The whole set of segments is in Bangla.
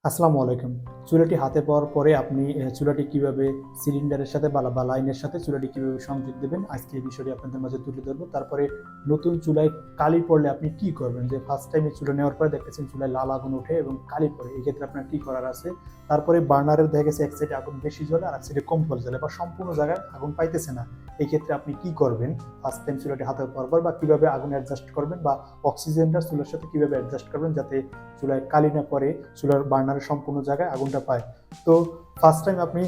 আসসালামু আলাইকুম। চুলাটি হাতে পাওয়ার পরে আপনি চুলাটি কিভাবে সিলিন্ডারের সাথে বা লাইনের সাথে চুলাটি কিভাবে সংযোগ দেবেন, আজকে এই বিষয়টি আপনাদের মাঝে তুলে ধরবো। তারপরে নতুন চুলায় কালি পড়লে আপনি কি করবেন? যে ফার্স্ট টাইম এই চুলা নেওয়ার পরে দেখতেছেন চুলায় লাল আগুন ওঠে এবং কালি পড়ে। এক্ষেত্রে আপনার কি করার আছে? তারপরে বার্নারের দেখা গেছে এক সাইডে আগুন বেশি জ্বলে আর এক সাইডে কম করে জ্বলে বা সম্পূর্ণ জায়গায় আগুন পাইতেছে না। এই ক্ষেত্রে আপনি কি করবেন? ফার্স্ট টাইম চুলাটি হাতে পাওয়ার পর বা কিভাবে আগুন অ্যাডজাস্ট করবেন বা অক্সিজেনটা চুলার সাথে কিভাবে অ্যাডজাস্ট করবেন যাতে চুলায় কালি না পড়ে, চুলার বার্নারের সম্পূর্ণ জায়গায় আগুনটা পায়। তো ফার্স্ট টাইম আপনি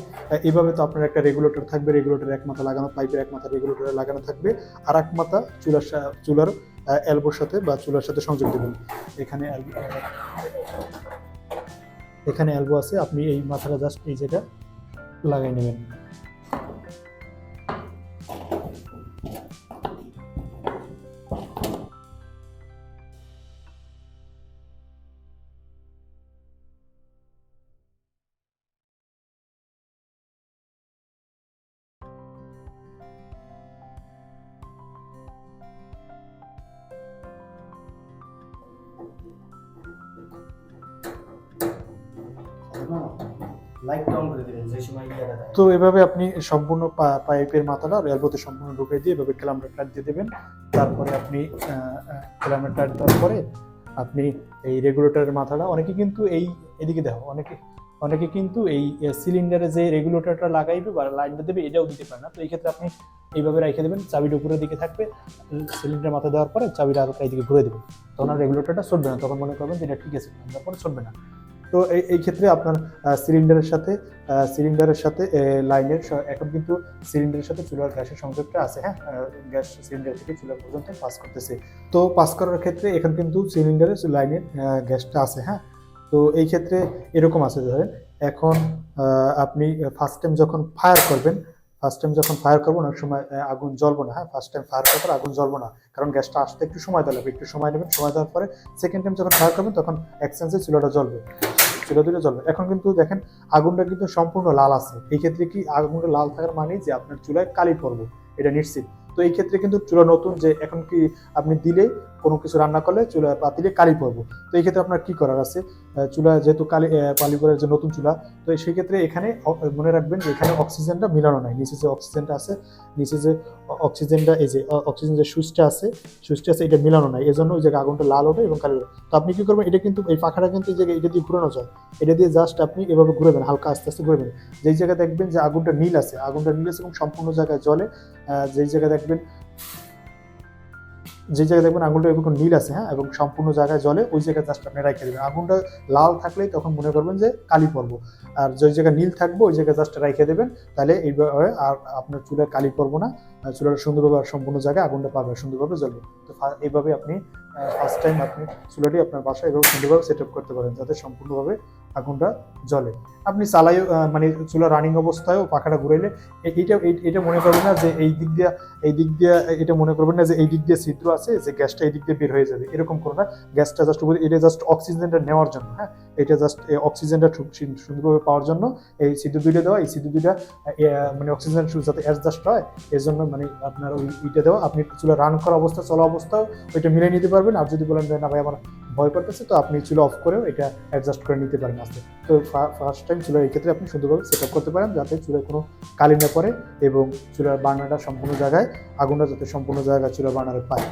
এইভাবে তো আপনার একটা রেগুলেটর থাকবে, রেগুলেটর এক মাথা লাগানো, পাইপের এক মাথা রেগুলেটরে লাগানো থাকবে, আর এক মাথা চুলার এলবোর সাথে বা চুলার সাথে সংযোগ দেবেন। এখানে এখানে এলবো আছে, আপনি এই মাথাটা জাস্ট এই জায়গা লাগাই নেবেন। লাইটটা অন করে দিবেন যে সময় তো এভাবে আপনি সম্পূর্ণ পাইপের মাথাটা এলবোতে সম্পূর্ণ ঢুকিয়ে দিয়ে এভাবে ক্যালামটা টাইট দিয়ে দেবেন। তারপরে আপনি ক্যালামটা টাইট দেওয়ার পরে আপনি এই রেগুলেটরের মাথাটা, অনেকে কিন্তু এদিকে দেখো, অনেকে কিন্তু এই সিলিন্ডারে যে রেগুলেটরটা লাগাইবে বা লাইনটা দেবে এটাও দিতে পারে না। তো এই ক্ষেত্রে আপনি এইভাবে রেখে দেবেন, চাবিটা উপরের দিকে থাকবে, সিলিন্ডার মাথা দেওয়ার পরে চাবিটা আরো এইদিকে ঘুরে দেবেন। তখন আর রেগুলেটরটা চলবে না, তখন মনে করবেন যে এটা ঠিক আছে, তারপরে চলবে না। তো এই ক্ষেত্রে আপনার সিলিন্ডারের সাথে লাইনের এখন কিন্তু সিলিন্ডারের সাথে চুলার গ্যাসের সংযোগটা আছে, হ্যাঁ, গ্যাস সিলিন্ডার থেকে চুলা পর্যন্ত পাস করতেছে। তো পাস করার ক্ষেত্রে এখন কিন্তু সিলিন্ডারের লাইনের গ্যাসটা আছে, হ্যাঁ। তো এই ক্ষেত্রে এরকম আছে, ধরেন এখন আপনি ফার্স্ট টাইম যখন ফায়ার করবেন, অনেক সময় আগুন জ্বলবো না, হ্যাঁ, ফার্স্ট টাইম ফায়ার করার পর আগুন জ্বলবো না, কারণ গ্যাসটা আসতে একটু সময় দেওয়া লাগবে, একটু সময় নেবেন। সময় দেওয়ার পরে সেকেন্ড টাইম যখন ফায়ার করবেন তখন এক্সচেঞ্জে চুলাটা জ্বলবে, চুলা দুটো জ্বলবে। এখন কিন্তু দেখেন আগুনটা কিন্তু সম্পূর্ণ লাল আছে। এই ক্ষেত্রে কি আগুনটা লাল থাকার মানে যে আপনার চুলায় কালি পড়বো, এটা নিশ্চিত। তো এই ক্ষেত্রে কিন্তু চুলা নতুন, যে এখন কি আপনি দিলে কোনো কিছু রান্না করলে চুলা পাতিলে কালি পড়বো। তো এই ক্ষেত্রে আপনার কি করার আছে? চুলা যেহেতু কালি পড়ার যে নতুন চুলা, তো সেই ক্ষেত্রে এখানে মনে রাখবেন যে এখানে অক্সিজেনটা মিলানো নাই। নিচে যে অক্সিজেনটা আছে, নিচে যে অক্সিজেনটা, এই যে অক্সিজেন যে সুইচটা আছে, এটা মিলানো নাই, এই জন্য ওই জায়গায় আগুনটা লাল ওঠে এবং কালি ওঠে। তো আপনি কি করবেন? এটা কিন্তু এই পাখাটা কিন্তু এই জায়গায় এটা দিয়ে ঘুরানো যায়, এটা দিয়ে জাস্ট আপনি এভাবে ঘুরাবেন, হালকা আস্তে আস্তে ঘুরাবেন। যেই জায়গায় দেখবেন যে আগুনটা নীল আছে এবং সম্পূর্ণ জায়গায় জ্বলে, যেই জায়গায় দেখবেন আঙুলটা এরকম নীল আছে, হ্যাঁ, এবং সম্পূর্ণ জায়গায় জ্বলে, ওই জায়গায় জাস্ট আপনি রেখে দেবেন। আগুনটা লাল থাকলেই তখন মনে করবেন যে কালি পড়বো, আর যে জায়গায় নীল থাকবে ওই জায়গায় জাস্ট রেখে দেবেন। তাহলে এইভাবে আর আপনার চুলায় কালি পড়বো না, চুলার সুন্দরভাবে আর সম্পূর্ণ জায়গায় আগুনটা পাবে, সুন্দরভাবে জ্বলবে। তো এইভাবে আপনি ফার্স্ট টাইম আপনি চুলাটি আপনার বাসায় এভাবে সুন্দরভাবে সেট আপ করতে পারেন যাতে সম্পূর্ণভাবে আগুনটা জ্বলে। আপনি চালাইও, মানে চুলা রানিং অবস্থায়ও পাখাটা ঘুরাইলে এটা মনে করবেন না যে এই দিক দিয়ে এটা মনে করবেন না যে এই দিক দিয়ে ছিদ্র আছে যে গ্যাসটা এই দিক দিয়ে বের হয়ে যাবে, এরকম করো না। গ্যাসটা জাস্ট এটা জাস্ট অক্সিজেনটা নেওয়ার জন্য, হ্যাঁ, এটা জাস্ট অক্সিজেনটা সুন্দরভাবে পাওয়ার জন্য এই ছিদ্র দুইটা দেওয়া, এই ছিদ্র দুইটা মানে অক্সিজেন যাতে অ্যাডজাস্ট হয় এর জন্য, মানে আপনার ওইটা দেওয়া। আপনি চুলা রান করা অবস্থা, চলা অবস্থাও ওইটা মিলিয়ে নিতে পারবেন। আর যদি বলেন যে না ভাই আমার ভয় করতেছে, তো আপনি চুলা অফ করেও এটা অ্যাডজাস্ট করে নিতে পারেন আস্তে। তো ফার্স্ট টাইম চুলা এই ক্ষেত্রে আপনি সুন্দরভাবে সেট আপ করতে পারেন যাতে চুলায় কোনো কালি না পড়ে এবং চুলার বার্নারটা সম্পূর্ণ জায়গায়, আগুনটা যাতে সম্পূর্ণ জায়গায় চুলার বার্নারে পায়।